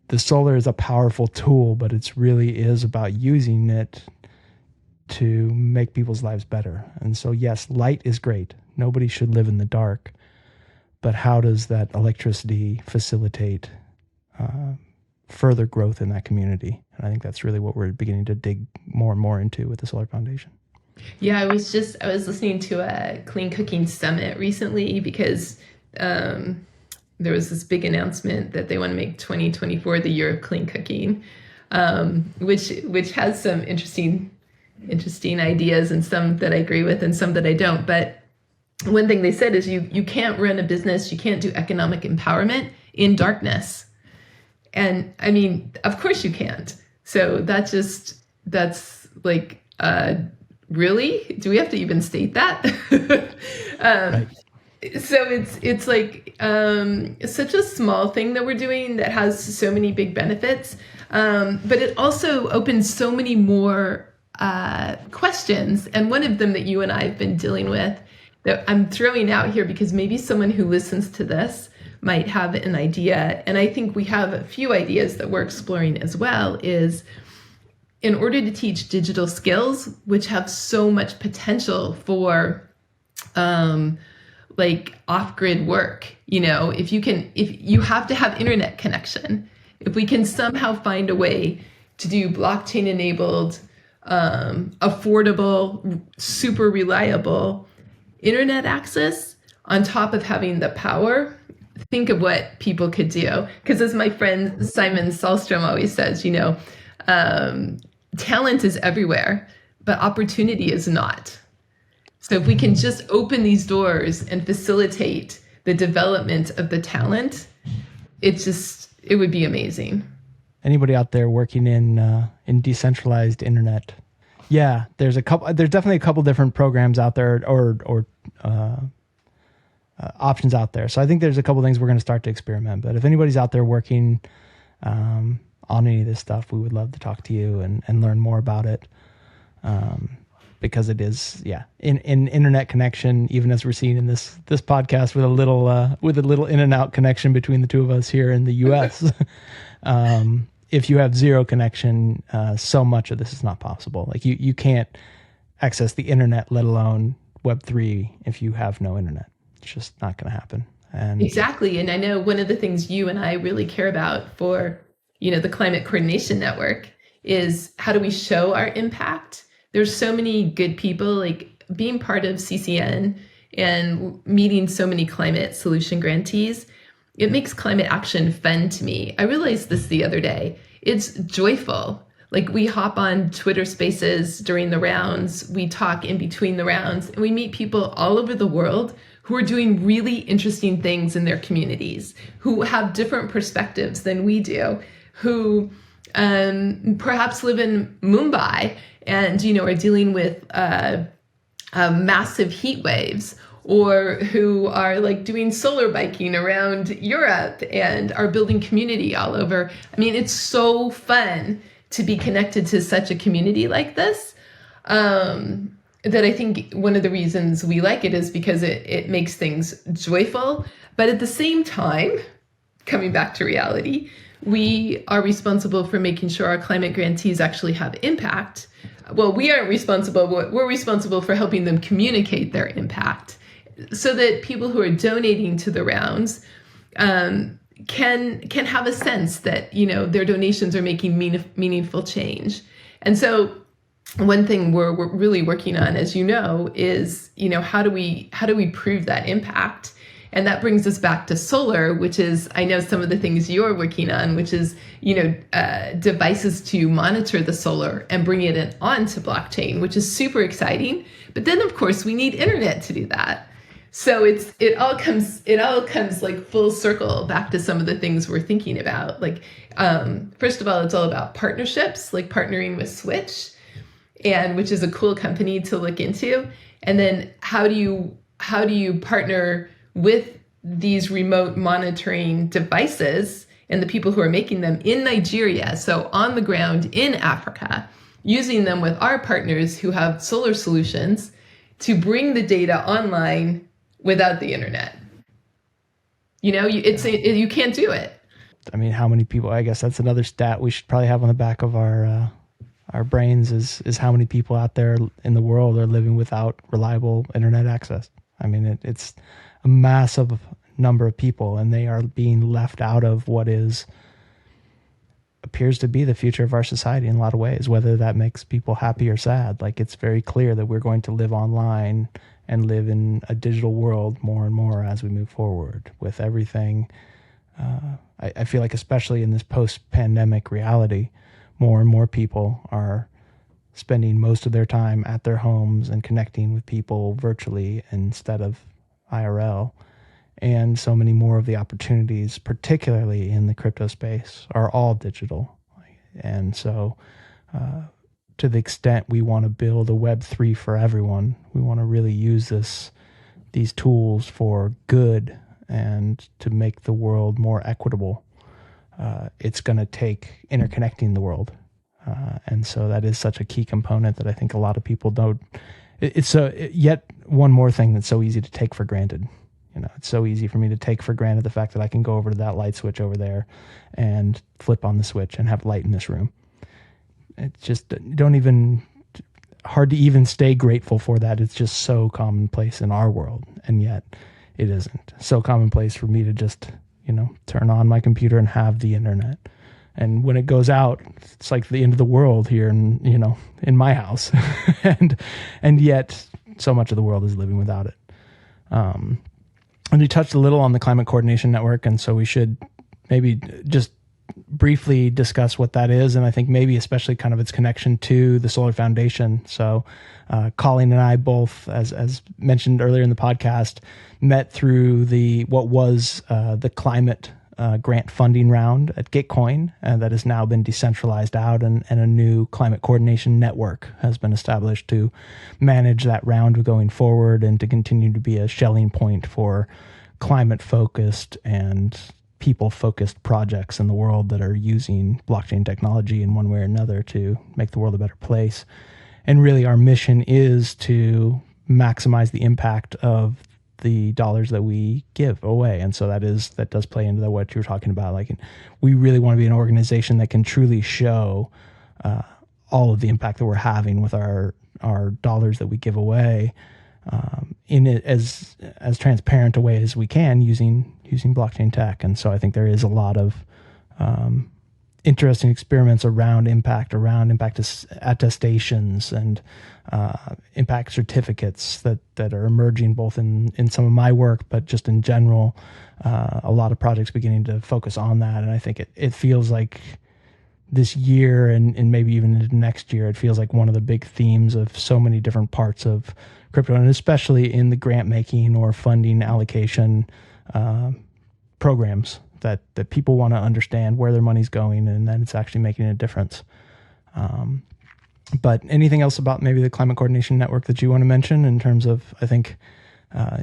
Speaker 1: the solar is a powerful tool, but it's really is about using it to make people's lives better. And so, yes, light is great. Nobody should live in the dark. But how does that electricity facilitate further growth in that community? And I think that's really what we're beginning to dig more and more into with the Solar Foundation.
Speaker 2: Yeah, I was listening to a clean cooking summit recently because there was this big announcement that they want to make 2024 the year of clean cooking, which has some interesting ideas, and some that I agree with and some that I don't. But one thing they said is you can't run a business, you can't do economic empowerment in darkness. And I mean, of course you can't. So that's like, really? Do we have to even state that?
Speaker 1: Right.
Speaker 2: So it's like such a small thing that we're doing that has so many big benefits, but it also opens so many more questions. And one of them that you and I have been dealing with, that I'm throwing out here because maybe someone who listens to this might have an idea, and I think we have a few ideas that we're exploring as well, is in order to teach digital skills, which have so much potential for like off-grid work, if you have to have internet connection, if we can somehow find a way to do blockchain-enabled, affordable, super reliable internet access on top of having the power, think of what people could do. Because as my friend Simon Sahlstrom always says, talent is everywhere, but opportunity is not. So if we can just open these doors and facilitate the development of the talent, it would be amazing.
Speaker 1: Anybody out there working in decentralized internet? Yeah, there's definitely a couple different programs out there or options out there. So I think there's a couple things we're going to start to experiment. But if anybody's out there working on any of this stuff, we would love to talk to you and learn more about it. Because it is, in internet connection, even as we're seeing in this podcast with a little in and out connection between the two of us here in the U.S. If you have zero connection, so much of this is not possible. Like you can't access the internet, let alone Web3, if you have no internet. It's just not going to happen. And
Speaker 2: exactly. And I know one of the things you and I really care about for, the Climate Coordination Network is how do we show our impact? There's so many good people, like being part of CCN and meeting so many climate solution grantees. It makes climate action fun to me. I realized this the other day. It's joyful. Like we hop on Twitter Spaces during the rounds, we talk in between the rounds, and we meet people all over the world who are doing really interesting things in their communities, who have different perspectives than we do, who perhaps live in Mumbai and are dealing with massive heat waves, or who are like doing solar biking around Europe and are building community all over. I mean, it's so fun to be connected to such a community like this, that I think one of the reasons we like it is because it makes things joyful. But at the same time, coming back to reality, we are responsible for making sure our climate grantees actually have impact. Well, we aren't responsible, but we're responsible for helping them communicate their impact so that people who are donating to the rounds can have a sense that, their donations are making meaningful change. And so one thing we're really working on, as you know, is, how do we prove that impact? And that brings us back to solar, which is, I know some of the things you're working on, which is, devices to monitor the solar and bring it onto blockchain, which is super exciting. But then, of course, we need internet to do that. So it all comes like full circle back to some of the things we're thinking about. Like, first of all, it's all about partnerships, like partnering with Switch, and which is a cool company to look into. And then how do you partner with these remote monitoring devices and the people who are making them in Nigeria, so on the ground in Africa, using them with our partners who have solar solutions to bring the data online without the internet. You can't do it.
Speaker 1: I mean, how many people? I guess that's another stat we should probably have on the back of our brains is how many people out there in the world are living without reliable internet access. I mean, it's a massive number of people, and they are being left out of what appears to be the future of our society in a lot of ways, whether that makes people happy or sad. Like, it's very clear that we're going to live online and live in a digital world more and more as we move forward, with everything I feel like, especially in this post-pandemic reality, more and more people are spending most of their time at their homes and connecting with people virtually instead of IRL. And so many more of the opportunities, particularly in the crypto space, are all digital. And so to the extent we want to build a Web3 for everyone, we want to really use these tools for good and to make the world more equitable. It's going to take interconnecting the world. And so that is such a key component that I think a lot of people don't. It's yet one more thing that's so easy to take for granted. It's so easy for me to take for granted the fact that I can go over to that light switch over there and flip on the switch and have light in this room. It's just hard to even stay grateful for that. It's just so commonplace in our world. And yet it isn't so commonplace for me to just, turn on my computer and have the internet. And when it goes out, it's like the end of the world here in my house. and yet so much of the world is living without it. And we touched a little on the Climate Coordination Network, and so we should maybe just briefly discuss what that is, and I think maybe especially kind of its connection to the Solar Foundation. So Coleen and I both, as mentioned earlier in the podcast, met through what was the climate grant funding round at Gitcoin, and that has now been decentralized out, and a new Climate Coordination Network has been established to manage that round going forward and to continue to be a shelling point for climate-focused and people-focused projects in the world that are using blockchain technology in one way or another to make the world a better place. And really our mission is to maximize the impact of the dollars that we give away. And so that does play into what you were talking about. Like, we really want to be an organization that can truly show all of the impact that we're having with our dollars that we give away, in it as transparent a way as we can using blockchain tech. And so I think there is a lot of interesting experiments around impact attestations and impact certificates that are emerging both in some of my work, but just in general, a lot of projects beginning to focus on that. And I think it feels like this year and maybe even into next year, it feels like one of the big themes of so many different parts of crypto, and especially in the grant making or funding allocation programs, that people want to understand where their money's going and that it's actually making a difference. But anything else about maybe the Climate Coordination Network that you want to mention in terms of, I think,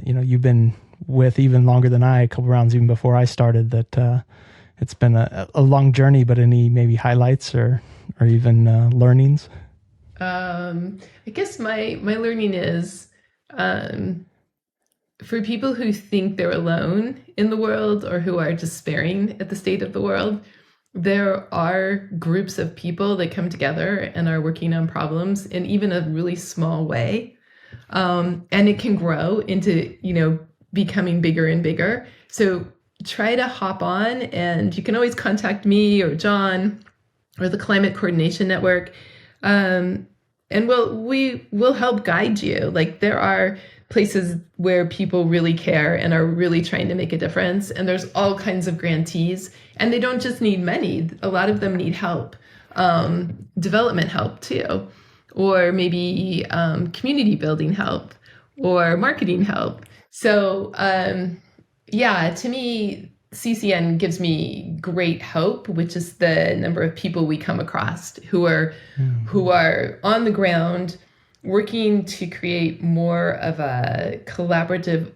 Speaker 1: you've been with even longer than I, a couple rounds even before I started, that it's been a long journey, but any maybe highlights or even learnings?
Speaker 2: I guess my learning is, for people who think they're alone in the world or who are despairing at the state of the world, there are groups of people that come together and are working on problems in even a really small way. And it can grow into, becoming bigger and bigger. So try to hop on, and you can always contact me or John or the Climate Coordination Network. And we'll help guide you. Like, there are places where people really care and are really trying to make a difference. And there's all kinds of grantees, and they don't just need money. A lot of them need help, development help too, or maybe community building help or marketing help. So to me, CCN gives me great hope, which is the number of people we come across who are on the ground working to create more of a collaborative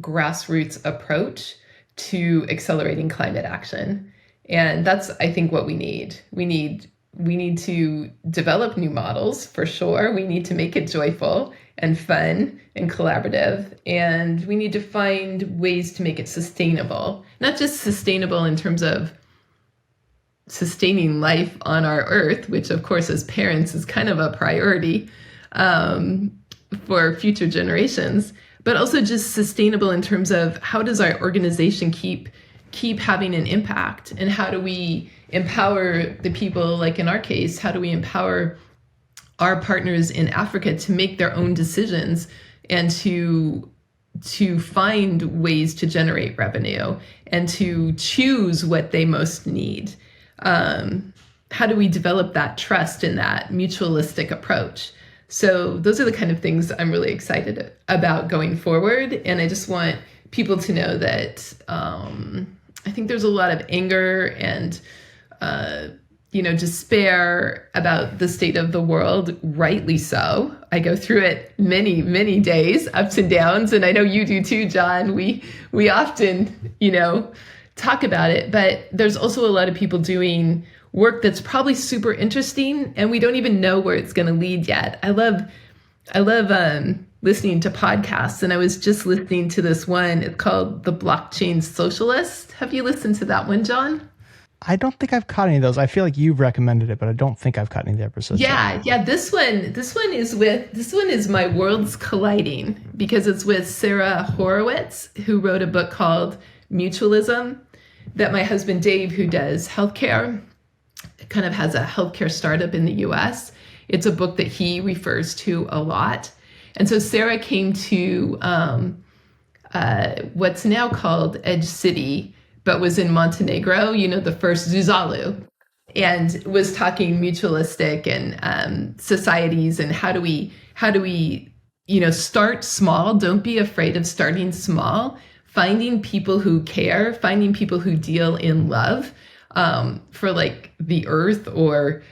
Speaker 2: grassroots approach to accelerating climate action. And that's, I think, what we need. We need to develop new models, for sure. We need to make it joyful and fun and collaborative. And we need to find ways to make it sustainable, not just sustainable in terms of sustaining life on our earth, which of course as parents is kind of a priority for future generations, but also just sustainable in terms of how does our organization keep having an impact, and how do we empower the people, like in our case, how do we empower our partners in Africa to make their own decisions and to to find ways to generate revenue and to choose what they most need. How do we develop that trust in that mutualistic approach? So those are the kind of things I'm really excited about going forward. And I just want people to know that I think there's a lot of anger and despair about the state of the world, rightly so. I go through it many, many days, ups and downs, and I know you do too, Jon. We often, talk about it, but there's also a lot of people doing work that's probably super interesting, and we don't even know where it's going to lead yet. I love listening to podcasts, and I was just listening to this one. It's called The Blockchain Socialist. Have you listened to that one, Jon?
Speaker 1: I don't think I've caught any of those. I feel like you've recommended it, but I don't think I've caught any of the episodes.
Speaker 2: Yeah. This one is My Worlds Colliding, because it's with Sarah Horowitz, who wrote a book called Mutualism, that my husband Dave, who does healthcare, kind of has a healthcare startup in the US. It's a book that he refers to a lot. And so Sarah came to what's now called Edge City, but was in Montenegro, the first Zuzalu, and was talking mutualistic and societies, and how do we start small. Don't be afraid of starting small, finding people who care, finding people who deal in love for like the earth or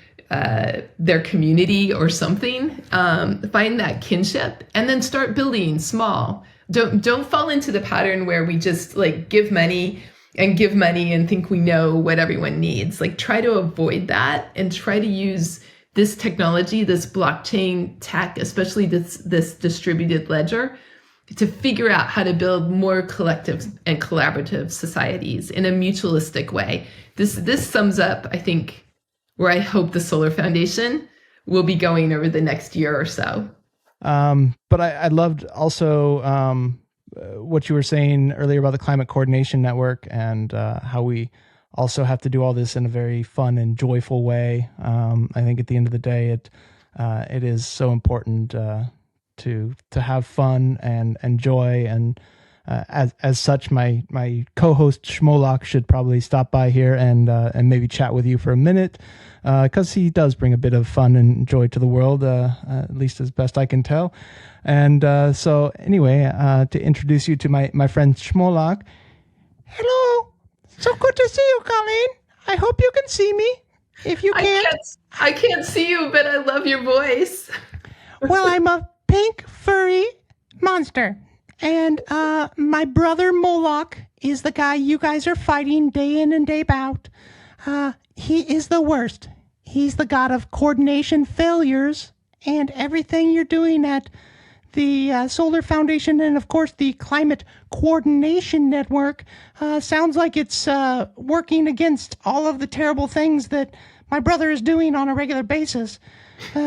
Speaker 2: their community or something. Find that kinship and then start building small. Don't fall into the pattern where we just like give money and think we know what everyone needs. Like, try to avoid that and try to use this technology, this blockchain tech, especially this distributed ledger, to figure out how to build more collective and collaborative societies in a mutualistic way. This sums up, I think, where I hope the Solar Foundation will be going over the next year or so.
Speaker 1: But I loved also what you were saying earlier about the Climate Coordination Network, and how we also have to do all this in a very fun and joyful way. I think at the end of the day, it is so important to have fun and joy, and as such, my co-host Shmolak should probably stop by here and maybe chat with you for a minute, because he does bring a bit of fun and joy to the world, at least as best I can tell. And so anyway, to introduce you to my friend Shmolak. Hello, so good to see you, Coleen. I hope you can see me. If you can't,
Speaker 2: I can't see you, but I love your voice.
Speaker 1: Well, I'm a pink furry monster. And my brother Moloch is the guy you guys are fighting day in and day out. He is the worst. He's the god of coordination failures, and everything you're doing at the Solar Foundation and, of course, the Climate Coordination Network sounds like it's working against all of the terrible things that my brother is doing on a regular basis.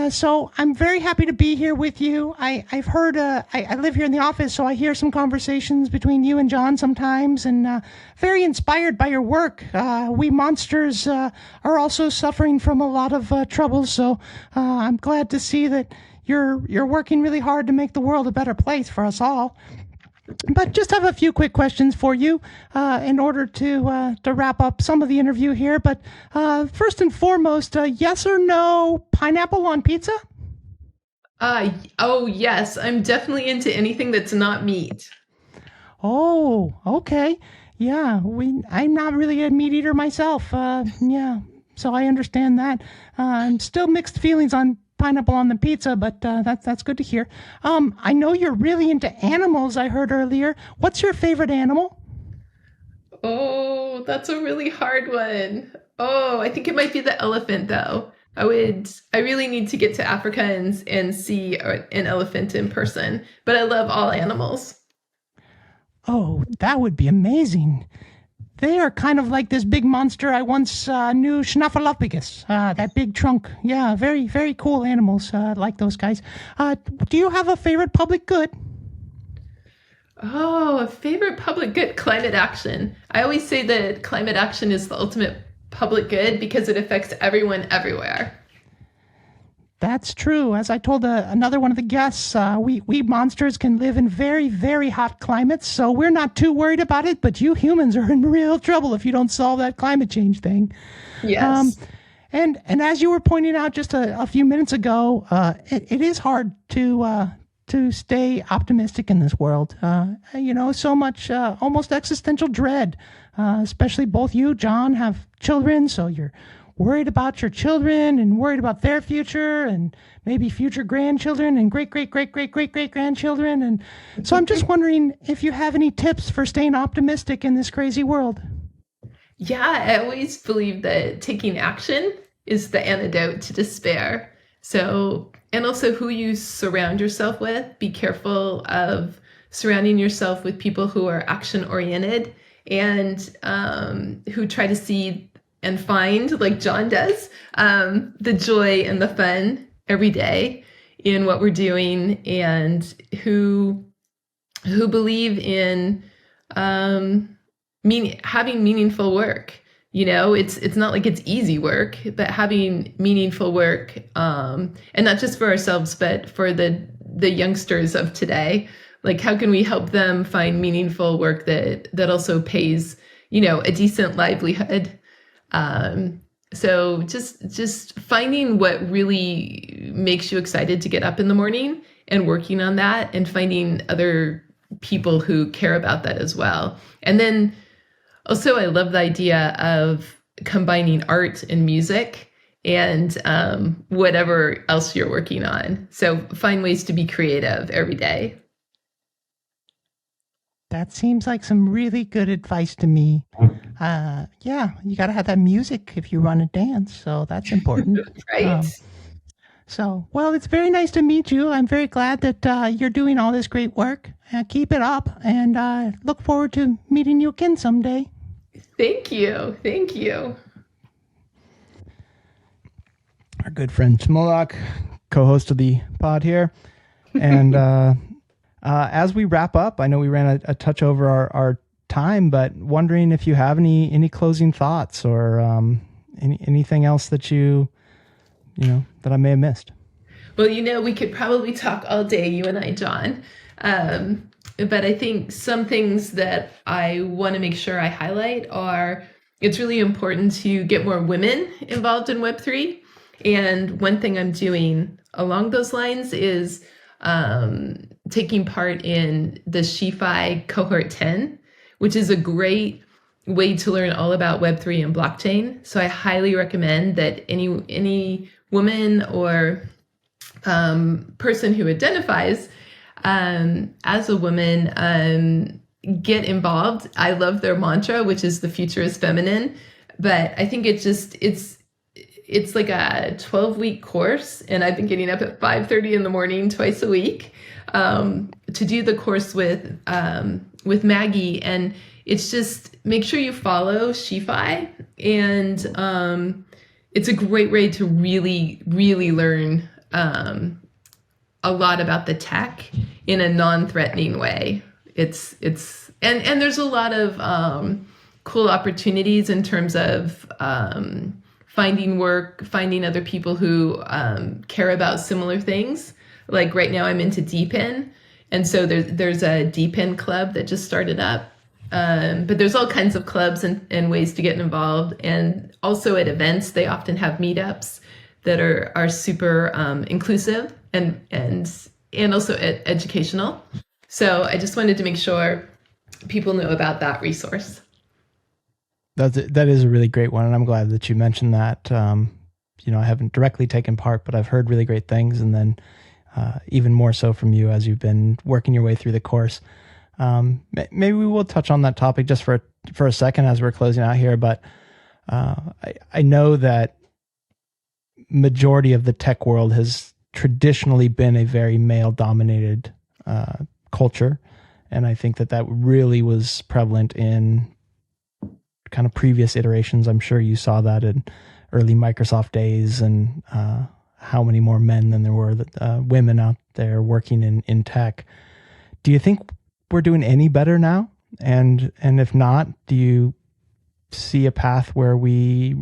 Speaker 1: So I'm very happy to be here with you. I've heard, I live here in the office, so I hear some conversations between you and Jon sometimes, and very inspired by your work. We monsters are also suffering from a lot of troubles, so I'm glad to see that you're working really hard to make the world a better place for us all. But just have a few quick questions for you in order to wrap up some of the interview here. But first and foremost, yes or no, pineapple on pizza?
Speaker 2: Oh, yes. I'm definitely into anything that's not meat.
Speaker 1: Oh, okay. Yeah, I'm not really a meat eater myself. Yeah, so I understand that. I'm still mixed feelings on pineapple on the pizza, but that's good to hear. I know you're really into animals, I heard earlier. What's your favorite animal?
Speaker 2: Oh, that's a really hard one. Oh, I think it might be the elephant, though. I really need to get to Africa and see an elephant in person, but I love all animals.
Speaker 1: Oh, that would be amazing. They are kind of like this big monster I once knew, Schnaffalopithecus, that big trunk. Yeah, very, very cool animals, like those guys. Do you have a favorite public good?
Speaker 2: Oh, a favorite public good, climate action. I always say that climate action is the ultimate public good because it affects everyone everywhere.
Speaker 1: That's true. As I told another one of the guests, we monsters can live in very, very hot climates, so we're not too worried about it, but you humans are in real trouble if you don't solve that climate change thing.
Speaker 2: Yes.
Speaker 1: And as you were pointing out just a few minutes ago, it is hard to stay optimistic in this world. So much almost existential dread, especially both you, Jon, have children, so you're worried about your children and worried about their future and maybe future grandchildren and great, great, great, great, great, great grandchildren. And so I'm just wondering if you have any tips for staying optimistic in this crazy world.
Speaker 2: Yeah, I always believe that taking action is the antidote to despair. So, and also who you surround yourself with. Be careful of surrounding yourself with people who are action oriented and who try to see and find, like Jon does, the joy and the fun every day in what we're doing, and who believe in having meaningful work. It's not like it's easy work, but having meaningful work, and not just for ourselves, but for the youngsters of today. Like, how can we help them find meaningful work that also pays, a decent livelihood? So just finding what really makes you excited to get up in the morning and working on that, and finding other people who care about that as well. And then also, I love the idea of combining art and music and whatever else you're working on. So find ways to be creative every day.
Speaker 1: That seems like some really good advice to me. Yeah, you got to have that music if you run a dance, so that's important.
Speaker 2: Right.
Speaker 1: Well, it's very nice to meet you. I'm very glad that you're doing all this great work. Keep it up, and look forward to meeting you again someday.
Speaker 2: Thank you. Thank you.
Speaker 1: Our good friend Smolak, co-host of the pod here. And as we wrap up, I know we ran a touch over our time, but wondering if you have any closing thoughts or anything else that that I may have missed.
Speaker 2: Well, we could probably talk all day, you and I, Jon. But I think some things that I want to make sure I highlight are, it's really important to get more women involved in Web3. And one thing I'm doing along those lines is taking part in the ReFi Cohort 10, which is a great way to learn all about Web3 and blockchain. So I highly recommend that any woman or person who identifies as a woman get involved. I love their mantra, which is the future is feminine. But I think it's like a 12-week course, and I've been getting up at 5:30 in the morning twice a week to do the course with Maggie. And it's just, make sure you follow ReFi, and it's a great way to really, really learn a lot about the tech in a non-threatening way. And there's a lot of cool opportunities in terms of finding work, finding other people who care about similar things. Like right now I'm into DPIN. And so there's a DPIN club that just started up. But there's all kinds of clubs and ways to get involved. And also at events, they often have meetups that are super inclusive and also educational. So I just wanted to make sure people know about that resource.
Speaker 1: That is a really great one, and I'm glad that you mentioned that. I haven't directly taken part, but I've heard really great things, and then even more so from you as you've been working your way through the course. Maybe we will touch on that topic just for a second as we're closing out here, but I know that majority of the tech world has traditionally been a very male-dominated culture, and I think that really was prevalent in kind of previous iterations. I'm sure you saw that in early Microsoft days, and how many more men than there were women out there working in tech. Do you think we're doing any better now? And if not, do you see a path where we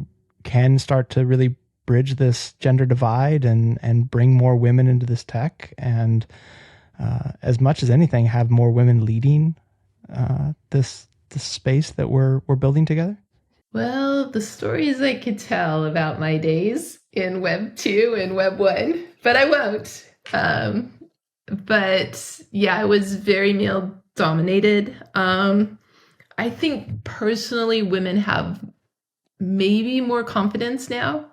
Speaker 1: can start to really bridge this gender divide and bring more women into this tech, and as much as anything, have more women leading this space that we're building together?
Speaker 2: Well, the stories I could tell about my days in Web 2 and Web 1, but I won't. But yeah, it was very male dominated. I think personally, women have maybe more confidence now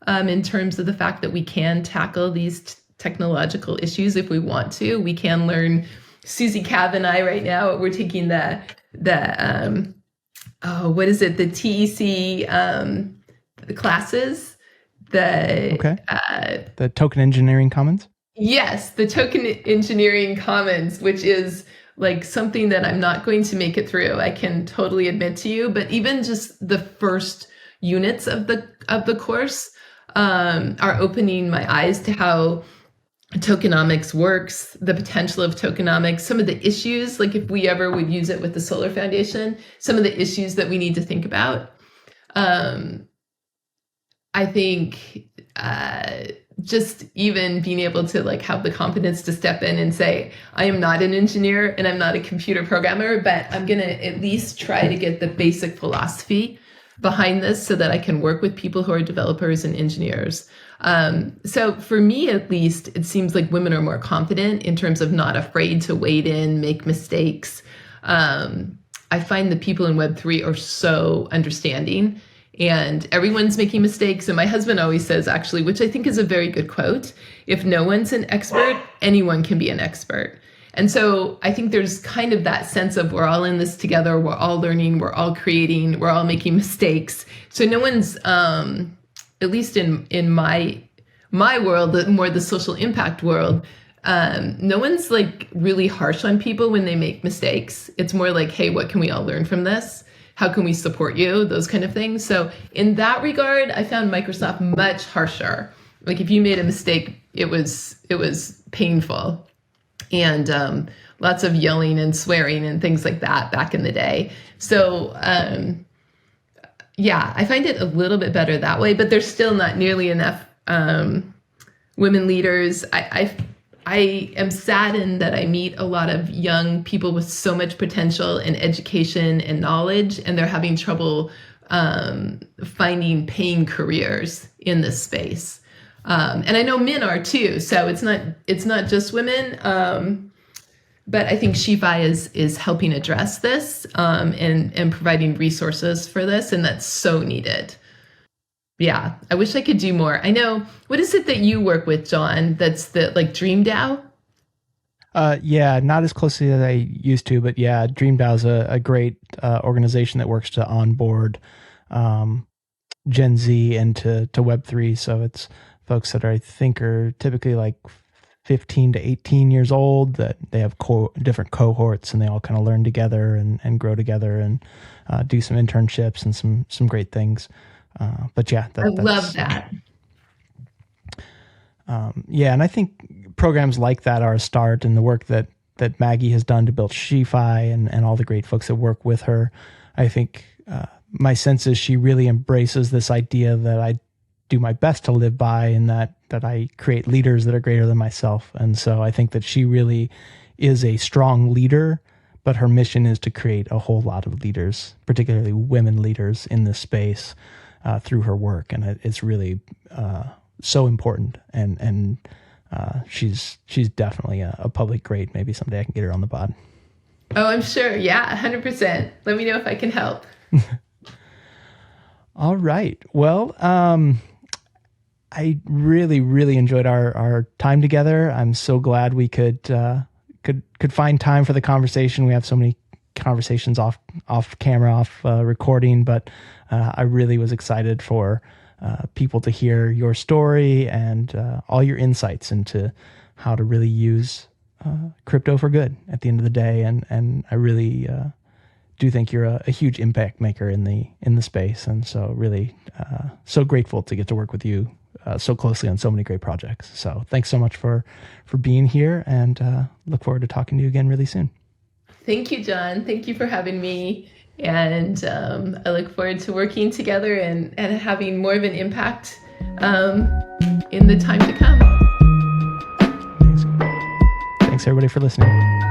Speaker 2: in terms of the fact that we can tackle these technological issues if we want to. We can learn. Susie Cav and I right now, we're taking the what is it? The TEC the classes.
Speaker 1: The Token Engineering Commons?
Speaker 2: Yes, the Token Engineering Commons, which is like something that I'm not going to make it through. I can totally admit to you, but even just the first units of the course are opening my eyes to how tokenomics works, the potential of tokenomics, some of the issues, like if we ever would use it with the Solar Foundation, some of the issues that we need to think about. I think just even being able to like have the confidence to step in and say, I am not an engineer and I'm not a computer programmer, but I'm going to at least try to get the basic philosophy behind this so that I can work with people who are developers and engineers. So for me, at least, it seems like women are more confident in terms of not afraid to wade in, make mistakes. I find the people in Web3 are so understanding and everyone's making mistakes. And my husband always says, actually, which I think is a very good quote, if no one's an expert, anyone can be an expert. And so I think there's kind of that sense of we're all in this together, we're all learning, we're all creating, we're all making mistakes. So no one's, at least in my world, more the social impact world, no one's like really harsh on people when they make mistakes. It's more like, hey, what can we all learn from this? How can we support you? Those kind of things. So in that regard, I found Microsoft much harsher. Like if you made a mistake, it was painful. And lots of yelling and swearing and things like that back in the day. So yeah, I find it a little bit better that way, but there's still not nearly enough women leaders. I am saddened that I meet a lot of young people with so much potential and education and knowledge, and they're having trouble finding paying careers in this space. And I know men are too, so it's not just women. But I think ReFi is helping address this and providing resources for this, and that's so needed. Yeah, I wish I could do more. I know. What is it that you work with, Jon? That's the like DreamDAO?
Speaker 1: Yeah, not as closely as I used to, but yeah, DreamDAO is a great organization that works to onboard Gen Z into Web3. So it's folks that I think are typically like 15 to 18 years old, that they have different cohorts and they all kind of learn together and grow together and do some internships and some great things. But yeah,
Speaker 2: I love that.
Speaker 1: Yeah, and I think programs like that are a start, and the work that Maggie has done to build ReFi and all the great folks that work with her. I think my sense is she really embraces this idea that I do my best to live by, and that I create leaders that are greater than myself. And so I think that she really is a strong leader, but her mission is to create a whole lot of leaders, particularly women leaders in this space through her work. And it's really so important. And she's definitely a public great. Maybe someday I can get her on the pod.
Speaker 2: Oh, I'm sure. Yeah, 100%. Let me know if I can help.
Speaker 1: All right. Well, I really, really enjoyed our time together. I'm so glad we could find time for the conversation. We have so many conversations off camera, off recording, but I really was excited for people to hear your story and all your insights into how to really use crypto for good at the end of the day. And I really do think you're a huge impact maker in the space. And so really so grateful to get to work with you so closely on so many great projects. So thanks so much for being here, and look forward to talking to you again really soon.
Speaker 2: Thank you, Jon. Thank you for having me. And I look forward to working together and having more of an impact in the time to come.
Speaker 1: Thanks everybody for listening.